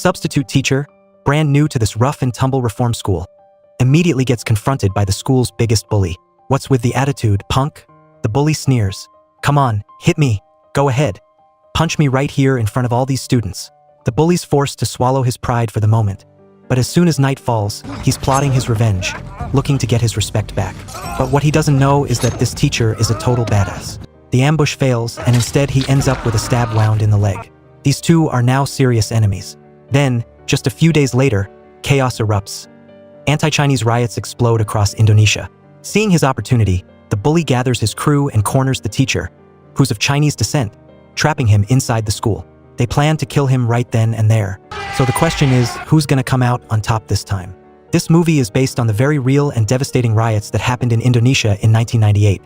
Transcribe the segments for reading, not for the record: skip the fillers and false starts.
substitute teacher, brand new to this rough and tumble reform school, immediately gets confronted by the school's biggest bully. "What's with the attitude, punk?" The bully sneers. "Come on, hit me. Go ahead. Punch me right here in front of all these students." The bully's forced to swallow his pride for the moment, but as soon as night falls, he's plotting his revenge, looking to get his respect back. But what he doesn't know is that this teacher is a total badass. The ambush fails, and instead he ends up with a stab wound in the leg. These two are now serious enemies. Then, just a few days later, chaos erupts. Anti-Chinese riots explode across Indonesia. Seeing his opportunity, the bully gathers his crew and corners the teacher, who's of Chinese descent, trapping him inside the school. They plan to kill him right then and there. So the question is, who's gonna come out on top this time? This movie is based on the very real and devastating riots that happened in Indonesia in 1998,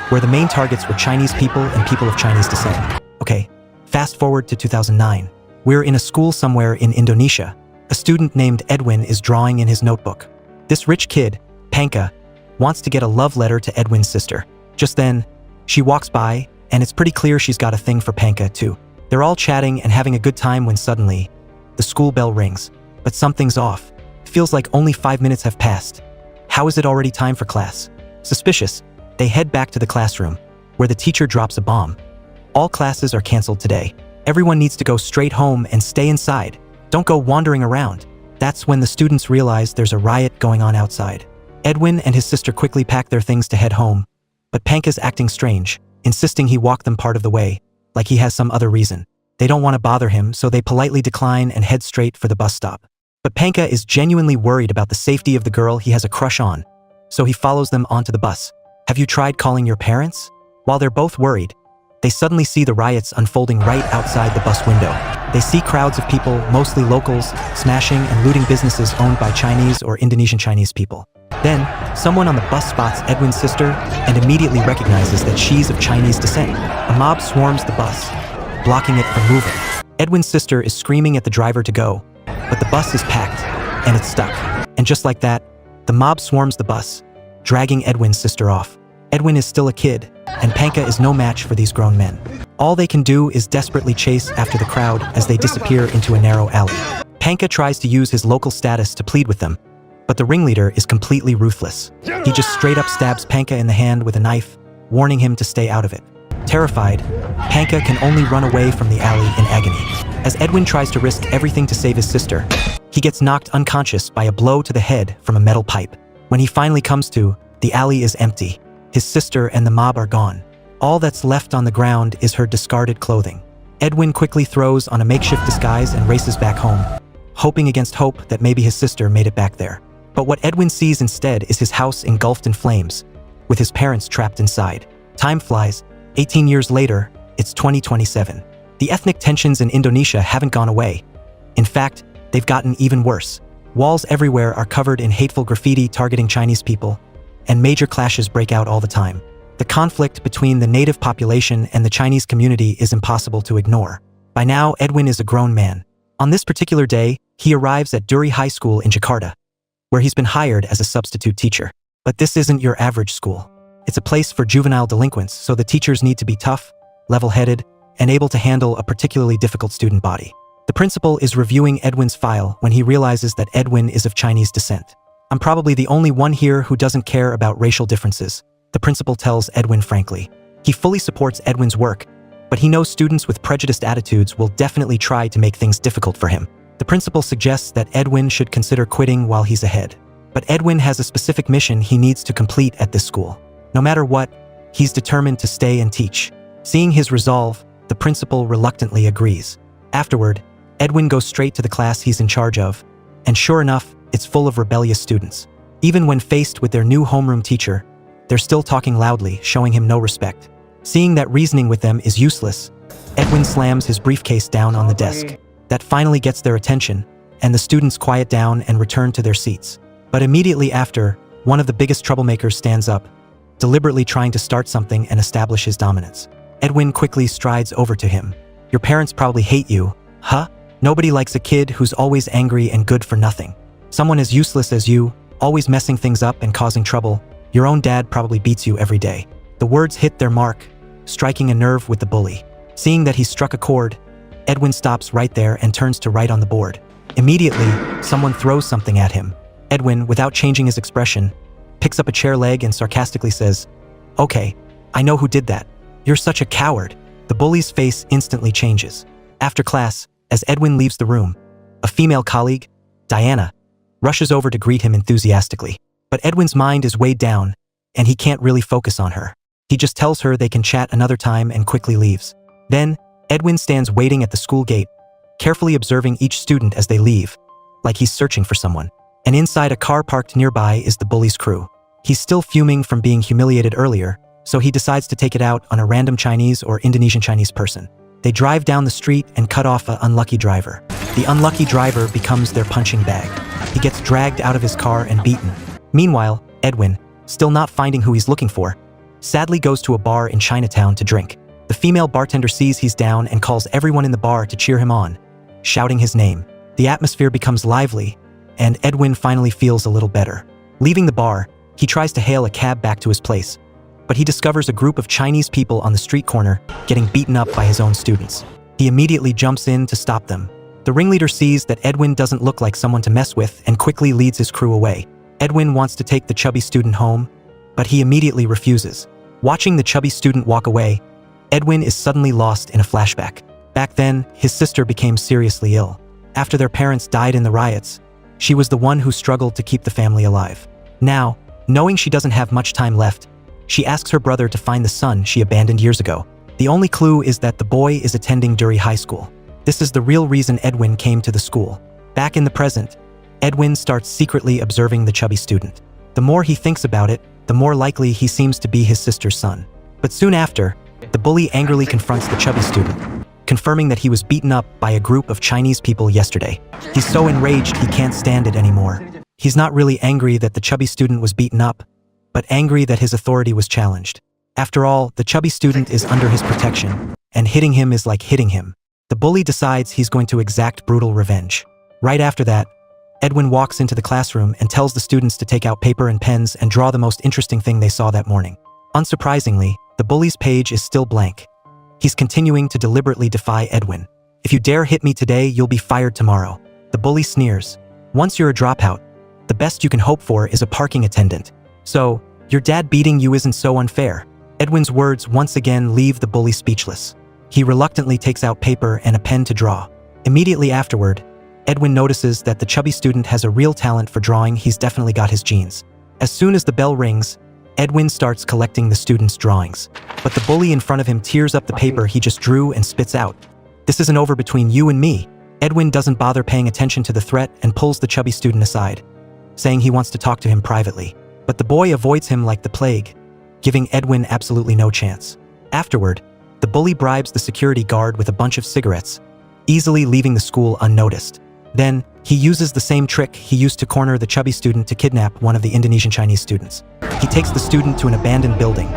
where the main targets were Chinese people and people of Chinese descent. Okay, fast forward to 2009. We're in a school somewhere in Indonesia. A student named Edwin is drawing in his notebook. This rich kid, Panka, wants to get a love letter to Edwin's sister. Just then, she walks by, and it's pretty clear she's got a thing for Panka too. They're all chatting and having a good time when suddenly, the school bell rings. But something's off. It feels like only 5 minutes have passed. How is it already time for class? Suspicious, they head back to the classroom, where the teacher drops a bomb. All classes are canceled today. Everyone needs to go straight home and stay inside. Don't go wandering around. That's when the students realize there's a riot going on outside. Edwin and his sister quickly pack their things to head home, but Panka's acting strange, insisting he walk them part of the way, like he has some other reason. They don't want to bother him, so they politely decline and head straight for the bus stop. But Panka is genuinely worried about the safety of the girl he has a crush on, so he follows them onto the bus. "Have you tried calling your parents?" While they're both worried, they suddenly see the riots unfolding right outside the bus window. They see crowds of people, mostly locals, smashing and looting businesses owned by Chinese or Indonesian Chinese people. Then, someone on the bus spots Edwin's sister and immediately recognizes that she's of Chinese descent. A mob swarms the bus, blocking it from moving. Edwin's sister is screaming at the driver to go, but the bus is packed, and it's stuck. And just like that, the mob swarms the bus, dragging Edwin's sister off. Edwin is still a kid, and Panka is no match for these grown men. All they can do is desperately chase after the crowd as they disappear into a narrow alley. Panka tries to use his local status to plead with them, but the ringleader is completely ruthless. He just straight up stabs Panka in the hand with a knife, warning him to stay out of it. Terrified, Panka can only run away from the alley in agony. As Edwin tries to risk everything to save his sister, he gets knocked unconscious by a blow to the head from a metal pipe. When he finally comes to, the alley is empty. His sister and the mob are gone. All that's left on the ground is her discarded clothing. Edwin quickly throws on a makeshift disguise and races back home, hoping against hope that maybe his sister made it back there. But what Edwin sees instead is his house engulfed in flames, with his parents trapped inside. Time flies. 18 years later, it's 2027. The ethnic tensions in Indonesia haven't gone away. In fact, they've gotten even worse. Walls everywhere are covered in hateful graffiti targeting Chinese people, and major clashes break out all the time. The conflict between the native population and the Chinese community is impossible to ignore. By now, Edwin is a grown man. On this particular day, he arrives at Duri High School in Jakarta, where he's been hired as a substitute teacher. But this isn't your average school. It's a place for juvenile delinquents, so the teachers need to be tough, level-headed, and able to handle a particularly difficult student body. The principal is reviewing Edwin's file when he realizes that Edwin is of Chinese descent. "I'm probably the only one here who doesn't care about racial differences," the principal tells Edwin frankly. He fully supports Edwin's work, but he knows students with prejudiced attitudes will definitely try to make things difficult for him. The principal suggests that Edwin should consider quitting while he's ahead. But Edwin has a specific mission he needs to complete at this school. No matter what, he's determined to stay and teach. Seeing his resolve, the principal reluctantly agrees. Afterward, Edwin goes straight to the class he's in charge of, and sure enough, it's full of rebellious students. Even when faced with their new homeroom teacher, they're still talking loudly, showing him no respect. Seeing that reasoning with them is useless, Edwin slams his briefcase down on the desk. That finally gets their attention, and the students quiet down and return to their seats. But immediately after, one of the biggest troublemakers stands up, deliberately trying to start something and establish his dominance. Edwin quickly strides over to him. "Your parents probably hate you, huh? Nobody likes a kid who's always angry and good for nothing. Someone as useless as you, always messing things up and causing trouble. Your own dad probably beats you every day." The words hit their mark, striking a nerve with the bully. Seeing that he struck a chord, Edwin stops right there and turns to write on the board. Immediately, someone throws something at him. Edwin, without changing his expression, picks up a chair leg and sarcastically says, "Okay, I know who did that. You're such a coward." The bully's face instantly changes. After class, as Edwin leaves the room, a female colleague, Diana, rushes over to greet him enthusiastically. But Edwin's mind is weighed down, and he can't really focus on her. He just tells her they can chat another time and quickly leaves. Then, Edwin stands waiting at the school gate, carefully observing each student as they leave, like he's searching for someone. And inside a car parked nearby is the bully's crew. He's still fuming from being humiliated earlier, so he decides to take it out on a random Chinese or Indonesian Chinese person. They drive down the street and cut off an unlucky driver. The unlucky driver becomes their punching bag. He gets dragged out of his car and beaten. Meanwhile, Edwin, still not finding who he's looking for, sadly goes to a bar in Chinatown to drink. The female bartender sees he's down and calls everyone in the bar to cheer him on, shouting his name. The atmosphere becomes lively, and Edwin finally feels a little better. Leaving the bar, he tries to hail a cab back to his place, but he discovers a group of Chinese people on the street corner getting beaten up by his own students. He immediately jumps in to stop them. The ringleader sees that Edwin doesn't look like someone to mess with and quickly leads his crew away. Edwin wants to take the chubby student home, but he immediately refuses. Watching the chubby student walk away, Edwin is suddenly lost in a flashback. Back then, his sister became seriously ill. After their parents died in the riots, she was the one who struggled to keep the family alive. Now, knowing she doesn't have much time left, she asks her brother to find the son she abandoned years ago. The only clue is that the boy is attending Dury High School. This is the real reason Edwin came to the school. Back in the present, Edwin starts secretly observing the chubby student. The more he thinks about it, the more likely he seems to be his sister's son. But soon after, the bully angrily confronts the chubby student, confirming that he was beaten up by a group of Chinese people yesterday. He's so enraged he can't stand it anymore. He's not really angry that the chubby student was beaten up, but angry that his authority was challenged. After all, the chubby student is under his protection, and hitting him is like hitting him. The bully decides he's going to exact brutal revenge. Right after that, Edwin walks into the classroom and tells the students to take out paper and pens and draw the most interesting thing they saw that morning. Unsurprisingly, the bully's page is still blank. He's continuing to deliberately defy Edwin. "If you dare hit me today, you'll be fired tomorrow." The bully sneers. "Once you're a dropout, the best you can hope for is a parking attendant. So, your dad beating you isn't so unfair." Edwin's words once again leave the bully speechless. He reluctantly takes out paper and a pen to draw. Immediately afterward, Edwin notices that the chubby student has a real talent for drawing. He's definitely got his genes. As soon as the bell rings, Edwin starts collecting the student's drawings. But the bully in front of him tears up the paper he just drew and spits out. "This isn't over between you and me." Edwin doesn't bother paying attention to the threat and pulls the chubby student aside, saying he wants to talk to him privately. But the boy avoids him like the plague, giving Edwin absolutely no chance. Afterward, the bully bribes the security guard with a bunch of cigarettes, easily leaving the school unnoticed. Then, he uses the same trick he used to corner the chubby student to kidnap one of the Indonesian Chinese students. He takes the student to an abandoned building,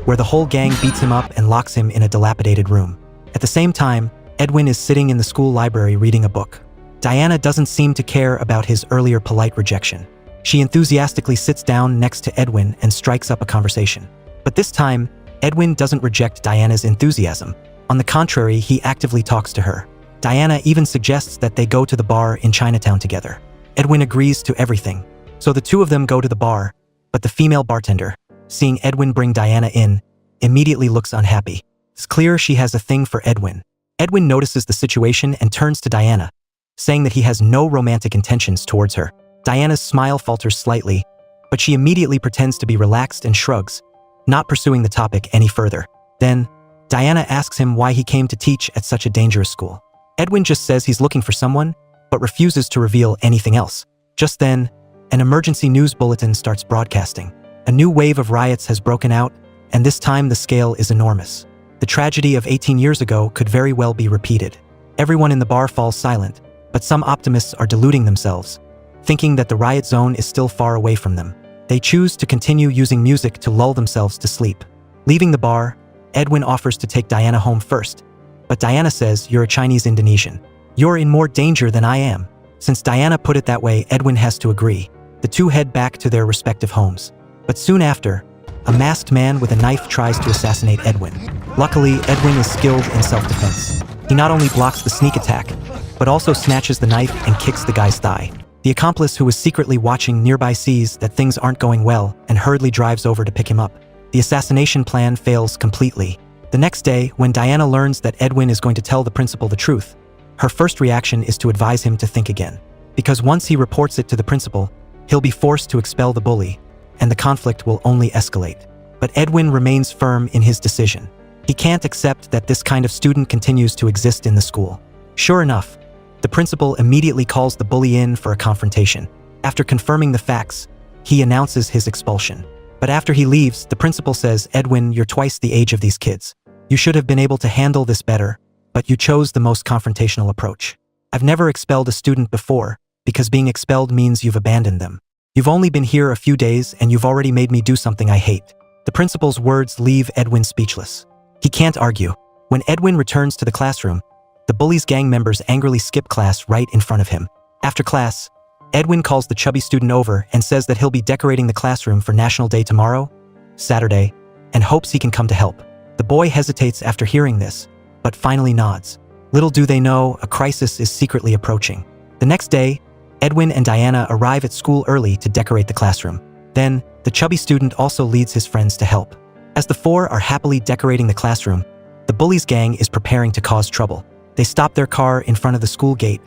where the whole gang beats him up and locks him in a dilapidated room. At the same time, Edwin is sitting in the school library reading a book. Diana doesn't seem to care about his earlier polite rejection. She enthusiastically sits down next to Edwin and strikes up a conversation. But this time, Edwin doesn't reject Diana's enthusiasm. On the contrary, he actively talks to her. Diana even suggests that they go to the bar in Chinatown together. Edwin agrees to everything, so the two of them go to the bar, but the female bartender, seeing Edwin bring Diana in, immediately looks unhappy. It's clear she has a thing for Edwin. Edwin notices the situation and turns to Diana, saying that he has no romantic intentions towards her. Diana's smile falters slightly, but she immediately pretends to be relaxed and shrugs, not pursuing the topic any further. Then, Diana asks him why he came to teach at such a dangerous school. Edwin just says he's looking for someone, but refuses to reveal anything else. Just then, an emergency news bulletin starts broadcasting. A new wave of riots has broken out, and this time the scale is enormous. The tragedy of 18 years ago could very well be repeated. Everyone in the bar falls silent, but some optimists are deluding themselves, thinking that the riot zone is still far away from them. They choose to continue using music to lull themselves to sleep. Leaving the bar, Edwin offers to take Diana home first. But Diana says, "You're a Chinese Indonesian. You're in more danger than I am." Since Diana put it that way, Edwin has to agree. The two head back to their respective homes. But soon after, a masked man with a knife tries to assassinate Edwin. Luckily, Edwin is skilled in self-defense. He not only blocks the sneak attack, but also snatches the knife and kicks the guy's thigh. The accomplice who was secretly watching nearby sees that things aren't going well and hurriedly drives over to pick him up. The assassination plan fails completely. The next day, when Diana learns that Edwin is going to tell the principal the truth, her first reaction is to advise him to think again. Because once he reports it to the principal, he'll be forced to expel the bully, and the conflict will only escalate. But Edwin remains firm in his decision. He can't accept that this kind of student continues to exist in the school. Sure enough, the principal immediately calls the bully in for a confrontation. After confirming the facts, he announces his expulsion. But after he leaves, the principal says, "Edwin, you're twice the age of these kids. You should have been able to handle this better, but you chose the most confrontational approach. I've never expelled a student before, because being expelled means you've abandoned them. You've only been here a few days and you've already made me do something I hate." The principal's words leave Edwin speechless. He can't argue. When Edwin returns to the classroom, the bully's gang members angrily skip class right in front of him. After class, Edwin calls the chubby student over and says that he'll be decorating the classroom for National Day tomorrow, Saturday, and hopes he can come to help. The boy hesitates after hearing this, but finally nods. Little do they know, a crisis is secretly approaching. The next day, Edwin and Diana arrive at school early to decorate the classroom. Then, the chubby student also leads his friends to help. As the four are happily decorating the classroom, the bully's gang is preparing to cause trouble. They stop their car in front of the school gate,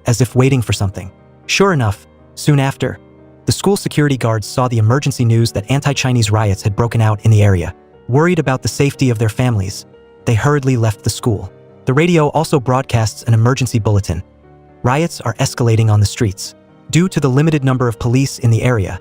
as if waiting for something. Sure enough, soon after, the school security guards saw the emergency news that anti-Chinese riots had broken out in the area. Worried about the safety of their families, they hurriedly left the school. The radio also broadcasts an emergency bulletin. Riots are escalating on the streets. Due to the limited number of police in the area,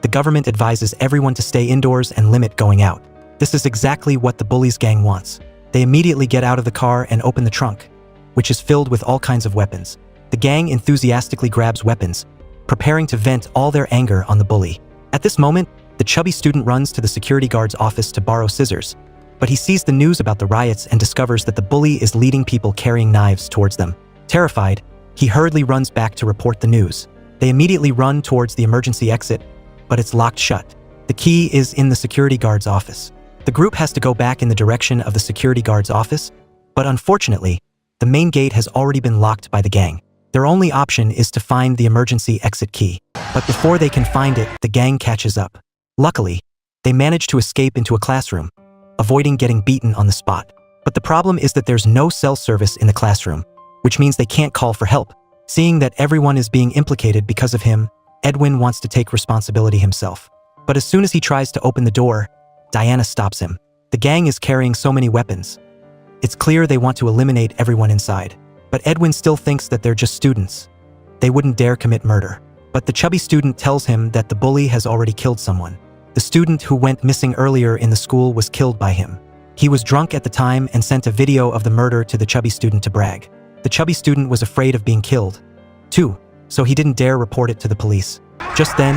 the government advises everyone to stay indoors and limit going out. This is exactly what the bully's gang wants. They immediately get out of the car and open the trunk, which is filled with all kinds of weapons. The gang enthusiastically grabs weapons, preparing to vent all their anger on the bully. At this moment, the chubby student runs to the security guard's office to borrow scissors, but he sees the news about the riots and discovers that the bully is leading people carrying knives towards them. Terrified, he hurriedly runs back to report the news. They immediately run towards the emergency exit, but it's locked shut. The key is in the security guard's office. The group has to go back in the direction of the security guard's office, but unfortunately, the main gate has already been locked by the gang. Their only option is to find the emergency exit key. But before they can find it, the gang catches up. Luckily, they manage to escape into a classroom, avoiding getting beaten on the spot. But the problem is that there's no cell service in the classroom, which means they can't call for help. Seeing that everyone is being implicated because of him, Edwin wants to take responsibility himself. But as soon as he tries to open the door, Diana stops him. The gang is carrying so many weapons. It's clear they want to eliminate everyone inside. But Edwin still thinks that they're just students. They wouldn't dare commit murder. But the chubby student tells him that the bully has already killed someone. The student who went missing earlier in the school was killed by him. He was drunk at the time and sent a video of the murder to the chubby student to brag. The chubby student was afraid of being killed, too, so he didn't dare report it to the police. Just then,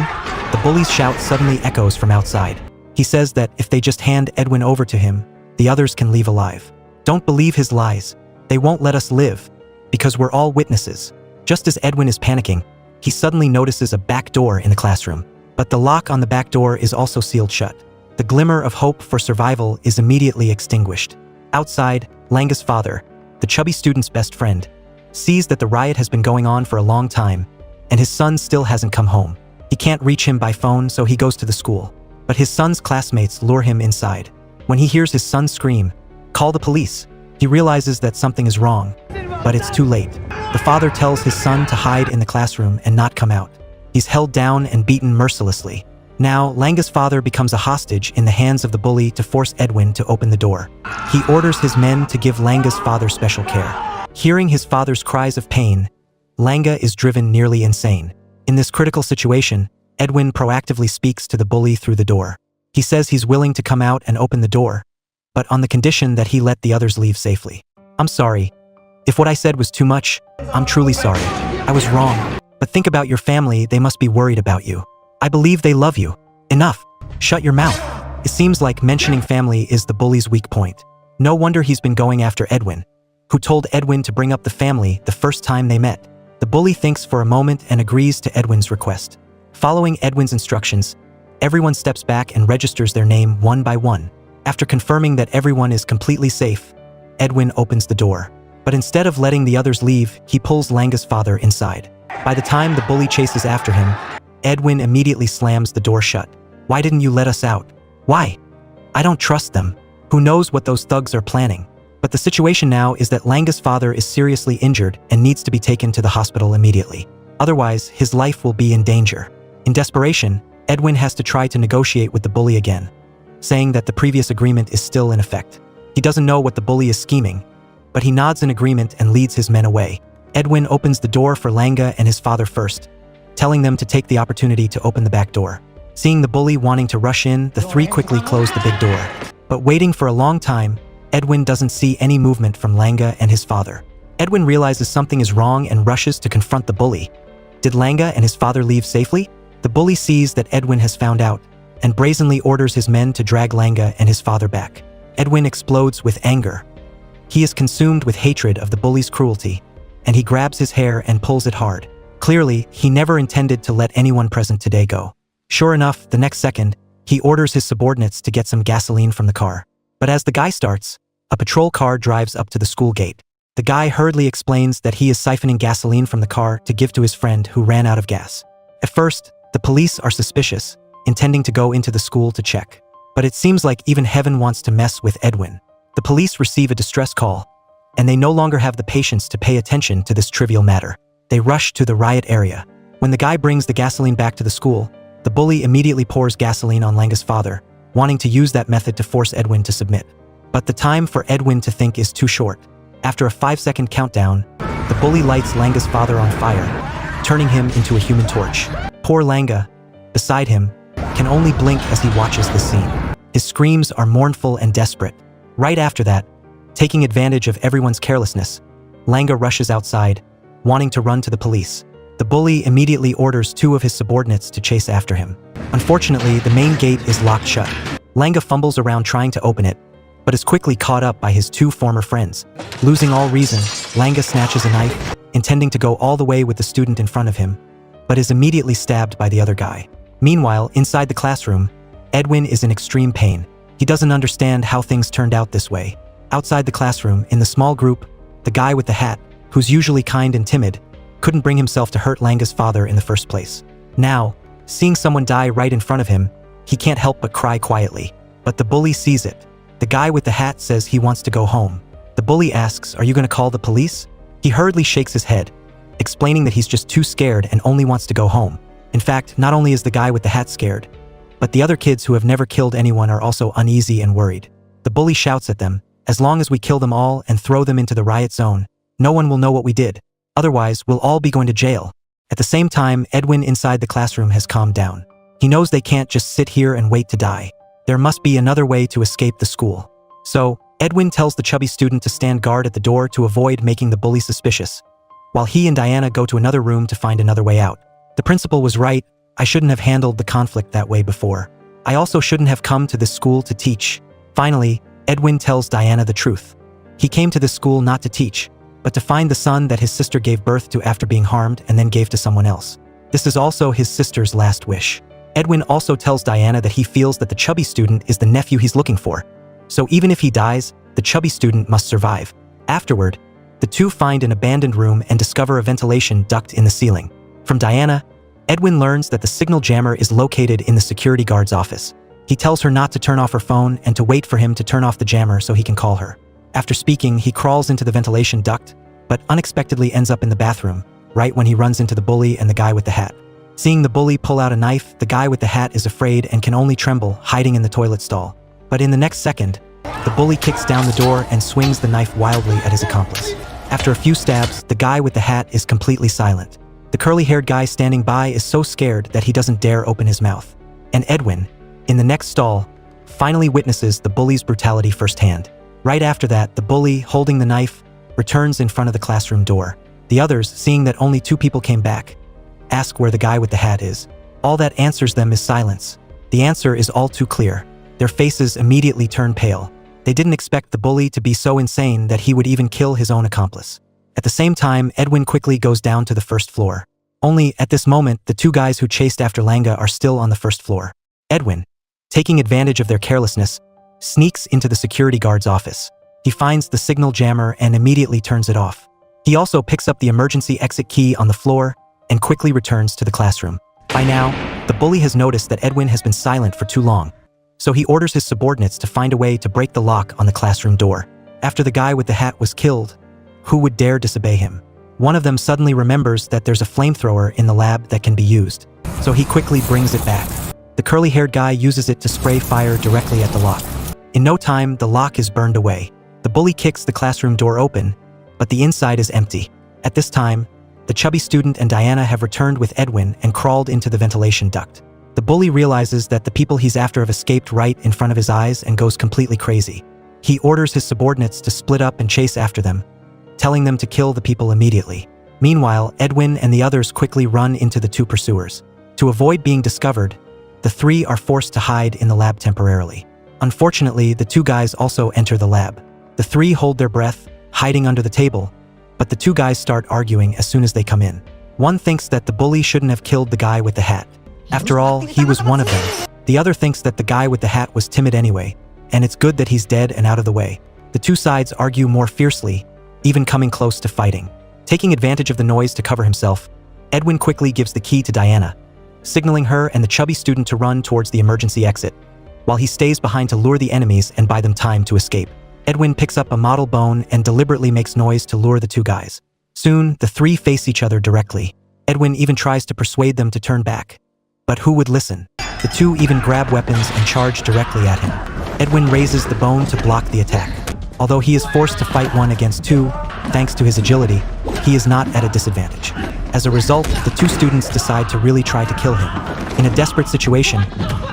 the bully's shout suddenly echoes from outside. He says that if they just hand Edwin over to him, the others can leave alive. Don't believe his lies. They won't let us live, because we're all witnesses. Just as Edwin is panicking, he suddenly notices a back door in the classroom. But the lock on the back door is also sealed shut. The glimmer of hope for survival is immediately extinguished. Outside, Langa's father, the chubby student's best friend, sees that the riot has been going on for a long time, and his son still hasn't come home. He can't reach him by phone, so he goes to the school. But his son's classmates lure him inside. When he hears his son scream, "Call the police," he realizes that something is wrong, but it's too late. The father tells his son to hide in the classroom and not come out. He's held down and beaten mercilessly. Now, Langa's father becomes a hostage in the hands of the bully to force Edwin to open the door. He orders his men to give Langa's father special care. Hearing his father's cries of pain, Langa is driven nearly insane. In this critical situation, Edwin proactively speaks to the bully through the door. He says he's willing to come out and open the door, but on the condition that he let the others leave safely. "I'm sorry. If what I said was too much, I'm truly sorry. I was wrong. But think about your family, they must be worried about you. I believe they love you. Enough. Shut your mouth." It seems like mentioning family is the bully's weak point. No wonder he's been going after Edwin, who told Edwin to bring up the family the first time they met. The bully thinks for a moment and agrees to Edwin's request. Following Edwin's instructions, everyone steps back and registers their name one by one. After confirming that everyone is completely safe, Edwin opens the door. But instead of letting the others leave, he pulls Langa's father inside. By the time the bully chases after him, Edwin immediately slams the door shut. "Why didn't you let us out? Why? I don't trust them. Who knows what those thugs are planning?" But the situation now is that Langa's father is seriously injured and needs to be taken to the hospital immediately. Otherwise, his life will be in danger. In desperation, Edwin has to try to negotiate with the bully again, saying that the previous agreement is still in effect. He doesn't know what the bully is scheming, but he nods in agreement and leads his men away. Edwin opens the door for Langa and his father first, telling them to take the opportunity to open the back door. Seeing the bully wanting to rush in, the three quickly close the big door. But waiting for a long time, Edwin doesn't see any movement from Langa and his father. Edwin realizes something is wrong and rushes to confront the bully. Did Langa and his father leave safely? The bully sees that Edwin has found out and brazenly orders his men to drag Langa and his father back. Edwin explodes with anger. He is consumed with hatred of the bully's cruelty, and he grabs his hair and pulls it hard. Clearly, he never intended to let anyone present today go. Sure enough, the next second, he orders his subordinates to get some gasoline from the car. But as the guy starts, a patrol car drives up to the school gate. The guy hurriedly explains that he is siphoning gasoline from the car to give to his friend who ran out of gas. At first, the police are suspicious, intending to go into the school to check. But it seems like even heaven wants to mess with Edwin. The police receive a distress call, and they no longer have the patience to pay attention to this trivial matter. They rush to the riot area. When the guy brings the gasoline back to the school, the bully immediately pours gasoline on Langa's father, wanting to use that method to force Edwin to submit. But the time for Edwin to think is too short. After a 5-second countdown, the bully lights Langa's father on fire, turning him into a human torch. Poor Langa, beside him, can only blink as he watches the scene. His screams are mournful and desperate. Right after that, taking advantage of everyone's carelessness, Langa rushes outside, wanting to run to the police. The bully immediately orders 2 of his subordinates to chase after him. Unfortunately, the main gate is locked shut. Langa fumbles around trying to open it, but is quickly caught up by his 2 former friends. Losing all reason, Langa snatches a knife, intending to go all the way with the student in front of him, but is immediately stabbed by the other guy. Meanwhile, inside the classroom, Edwin is in extreme pain. He doesn't understand how things turned out this way. Outside the classroom, in the small group, the guy with the hat, who's usually kind and timid, couldn't bring himself to hurt Langa's father in the first place. Now, seeing someone die right in front of him, he can't help but cry quietly. But the bully sees it. The guy with the hat says he wants to go home. The bully asks, "Are you going to call the police?" He hurriedly shakes his head, explaining that he's just too scared and only wants to go home. In fact, not only is the guy with the hat scared, but the other kids who have never killed anyone are also uneasy and worried. The bully shouts at them, "As long as we kill them all and throw them into the riot zone, no one will know what we did. Otherwise, we'll all be going to jail." At the same time, Edwin inside the classroom has calmed down. He knows they can't just sit here and wait to die. There must be another way to escape the school. So, Edwin tells the chubby student to stand guard at the door to avoid making the bully suspicious, while he and Diana go to another room to find another way out. The principal was right. I shouldn't have handled the conflict that way before. I also shouldn't have come to this school to teach. Finally, Edwin tells Diana the truth. He came to this school not to teach, but to find the son that his sister gave birth to after being harmed and then gave to someone else. This is also his sister's last wish. Edwin also tells Diana that he feels that the chubby student is the nephew he's looking for. So even if he dies, the chubby student must survive. Afterward, the two find an abandoned room and discover a ventilation duct in the ceiling. From Diana, Edwin learns that the signal jammer is located in the security guard's office. He tells her not to turn off her phone and to wait for him to turn off the jammer so he can call her. After speaking, he crawls into the ventilation duct, but unexpectedly ends up in the bathroom, right when he runs into the bully and the guy with the hat. Seeing the bully pull out a knife, the guy with the hat is afraid and can only tremble, hiding in the toilet stall. But in the next second, the bully kicks down the door and swings the knife wildly at his accomplice. After a few stabs, the guy with the hat is completely silent. The curly-haired guy standing by is so scared that he doesn't dare open his mouth. And Edwin, in the next stall, finally witnesses the bully's brutality firsthand. Right after that, the bully, holding the knife, returns in front of the classroom door. The others, seeing that only 2 people came back, ask where the guy with the hat is. All that answers them is silence. The answer is all too clear. Their faces immediately turn pale. They didn't expect the bully to be so insane that he would even kill his own accomplice. At the same time, Edwin quickly goes down to the first floor. Only, at this moment, the 2 guys who chased after Langa are still on the first floor. Edwin, taking advantage of their carelessness, sneaks into the security guard's office. He finds the signal jammer and immediately turns it off. He also picks up the emergency exit key on the floor and quickly returns to the classroom. By now, the bully has noticed that Edwin has been silent for too long, so he orders his subordinates to find a way to break the lock on the classroom door. After the guy with the hat was killed, who would dare disobey him? One of them suddenly remembers that there's a flamethrower in the lab that can be used, so he quickly brings it back. The curly-haired guy uses it to spray fire directly at the lock. In no time, the lock is burned away. The bully kicks the classroom door open, but the inside is empty. At this time, the chubby student and Diana have returned with Edwin and crawled into the ventilation duct. The bully realizes that the people he's after have escaped right in front of his eyes and goes completely crazy. He orders his subordinates to split up and chase after them, telling them to kill the people immediately. Meanwhile, Edwin and the others quickly run into the two pursuers. To avoid being discovered, the three are forced to hide in the lab temporarily. Unfortunately, the two guys also enter the lab. The three hold their breath, hiding under the table, but the two guys start arguing as soon as they come in. One thinks that the bully shouldn't have killed the guy with the hat. After all, he was one of them. The other thinks that the guy with the hat was timid anyway, and it's good that he's dead and out of the way. The two sides argue more fiercely, even coming close to fighting. Taking advantage of the noise to cover himself, Edwin quickly gives the key to Diana, signaling her and the chubby student to run towards the emergency exit, while he stays behind to lure the enemies and buy them time to escape. Edwin picks up a model bone and deliberately makes noise to lure the two guys. Soon, the three face each other directly. Edwin even tries to persuade them to turn back. But who would listen? The two even grab weapons and charge directly at him. Edwin raises the bone to block the attack. Although he is forced to fight one against two, thanks to his agility, he is not at a disadvantage. As a result, the two students decide to really try to kill him. In a desperate situation,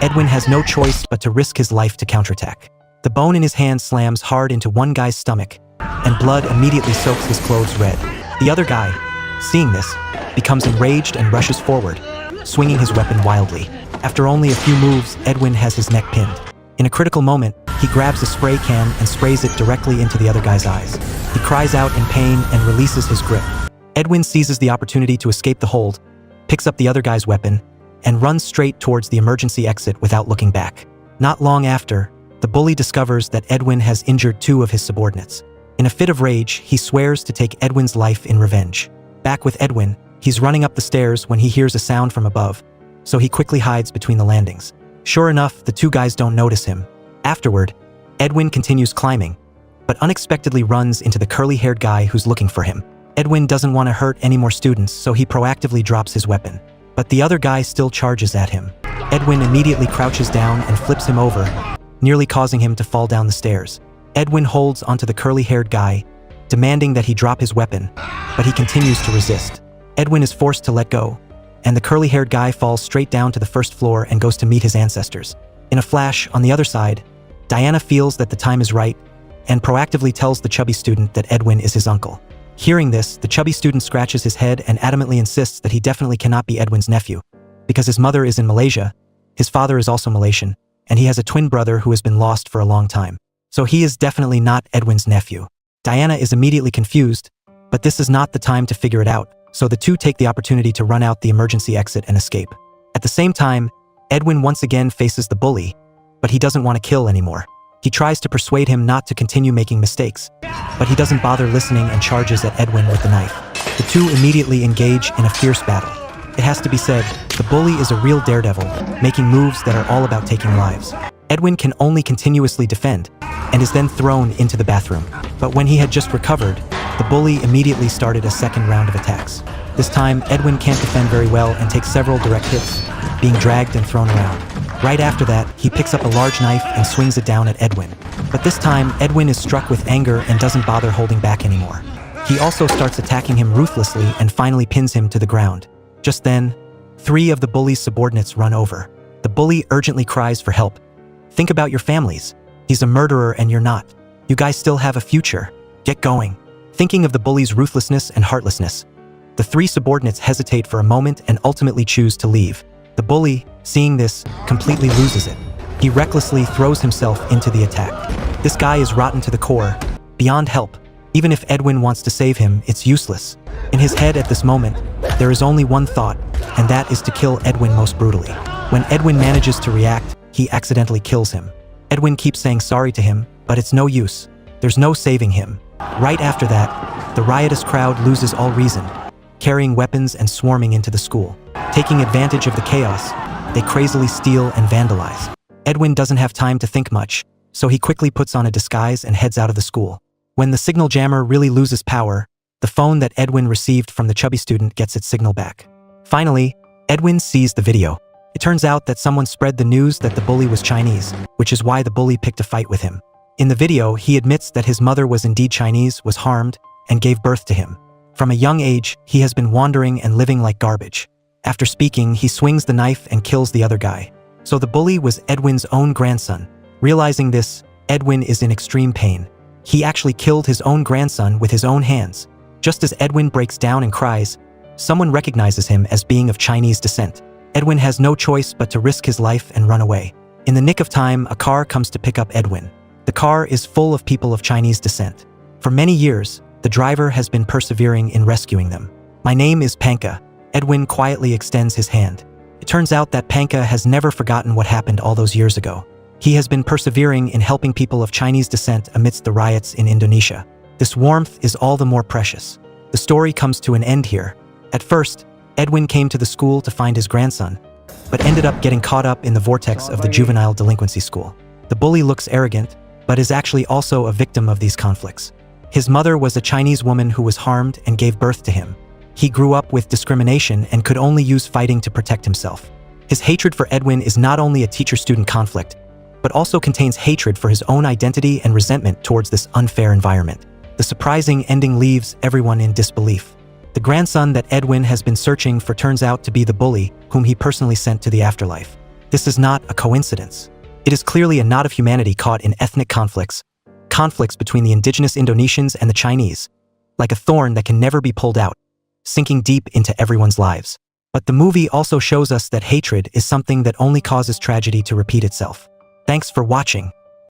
Edwin has no choice but to risk his life to counterattack. The bone in his hand slams hard into one guy's stomach, and blood immediately soaks his clothes red. The other guy, seeing this, becomes enraged and rushes forward, swinging his weapon wildly. After only a few moves, Edwin has his neck pinned. In a critical moment, he grabs a spray can and sprays it directly into the other guy's eyes. He cries out in pain and releases his grip. Edwin seizes the opportunity to escape the hold, picks up the other guy's weapon, and runs straight towards the emergency exit without looking back. Not long after, the bully discovers that Edwin has injured two of his subordinates. In a fit of rage, he swears to take Edwin's life in revenge. Back with Edwin, he's running up the stairs when he hears a sound from above, so he quickly hides between the landings. Sure enough, the two guys don't notice him. Afterward, Edwin continues climbing, but unexpectedly runs into the curly-haired guy who's looking for him. Edwin doesn't want to hurt any more students, so he proactively drops his weapon. But the other guy still charges at him. Edwin immediately crouches down and flips him over, nearly causing him to fall down the stairs. Edwin holds onto the curly-haired guy, demanding that he drop his weapon, but he continues to resist. Edwin is forced to let go, and the curly-haired guy falls straight down to the first floor and goes to meet his ancestors. In a flash, on the other side, Diana feels that the time is right and proactively tells the chubby student that Edwin is his uncle. Hearing this, the chubby student scratches his head and adamantly insists that he definitely cannot be Edwin's nephew, because his mother is in Malaysia, his father is also Malaysian, and he has a twin brother who has been lost for a long time. So he is definitely not Edwin's nephew. Diana is immediately confused, but this is not the time to figure it out, so the two take the opportunity to run out the emergency exit and escape. At the same time, Edwin once again faces the bully, but he doesn't want to kill anymore. He tries to persuade him not to continue making mistakes, but he doesn't bother listening and charges at Edwin with the knife. The two immediately engage in a fierce battle. It has to be said, the bully is a real daredevil, making moves that are all about taking lives. Edwin can only continuously defend, and is then thrown into the bathroom. But when he had just recovered, the bully immediately started a second round of attacks. This time, Edwin can't defend very well and takes several direct hits, being dragged and thrown around. Right after that, he picks up a large knife and swings it down at Edwin. But this time, Edwin is struck with anger and doesn't bother holding back anymore. He also starts attacking him ruthlessly and finally pins him to the ground. Just then, 3 of the bully's subordinates run over. The bully urgently cries for help. Think about your families. He's a murderer and you're not. You guys still have a future. Get going. Thinking of the bully's ruthlessness and heartlessness, the 3 subordinates hesitate for a moment and ultimately choose to leave. The bully, seeing this, completely loses it. He recklessly throws himself into the attack. This guy is rotten to the core, beyond help. Even if Edwin wants to save him, it's useless. In his head at this moment, there is only one thought, and that is to kill Edwin most brutally. When Edwin manages to react, he accidentally kills him. Edwin keeps saying sorry to him, but it's no use. There's no saving him. Right after that, the riotous crowd loses all reason, carrying weapons and swarming into the school. Taking advantage of the chaos, they crazily steal and vandalize. Edwin doesn't have time to think much, so he quickly puts on a disguise and heads out of the school. When the signal jammer really loses power, the phone that Edwin received from the chubby student gets its signal back. Finally, Edwin sees the video. It turns out that someone spread the news that the bully was Chinese, which is why the bully picked a fight with him. In the video, he admits that his mother was indeed Chinese, was harmed, and gave birth to him. From a young age, he has been wandering and living like garbage. After speaking, he swings the knife and kills the other guy. So the bully was Edwin's own grandson. Realizing this, Edwin is in extreme pain. He actually killed his own grandson with his own hands. Just as Edwin breaks down and cries, someone recognizes him as being of Chinese descent. Edwin has no choice but to risk his life and run away. In the nick of time, a car comes to pick up Edwin. The car is full of people of Chinese descent. For many years, the driver has been persevering in rescuing them. "My name is Panka." Edwin quietly extends his hand. It turns out that Panka has never forgotten what happened all those years ago. He has been persevering in helping people of Chinese descent amidst the riots in Indonesia. This warmth is all the more precious. The story comes to an end here. At first, Edwin came to the school to find his grandson, but ended up getting caught up in the vortex of the juvenile delinquency school. The bully looks arrogant, but is actually also a victim of these conflicts. His mother was a Chinese woman who was harmed and gave birth to him. He grew up with discrimination and could only use fighting to protect himself. His hatred for Edwin is not only a teacher-student conflict, but also contains hatred for his own identity and resentment towards this unfair environment. The surprising ending leaves everyone in disbelief. The grandson that Edwin has been searching for turns out to be the bully whom he personally sent to the afterlife. This is not a coincidence. It is clearly a knot of humanity caught in ethnic conflicts between the indigenous Indonesians and the Chinese, like a thorn that can never be pulled out, sinking deep into everyone's lives. But the movie also shows us that hatred is something that only causes tragedy to repeat itself. Thanks for watching.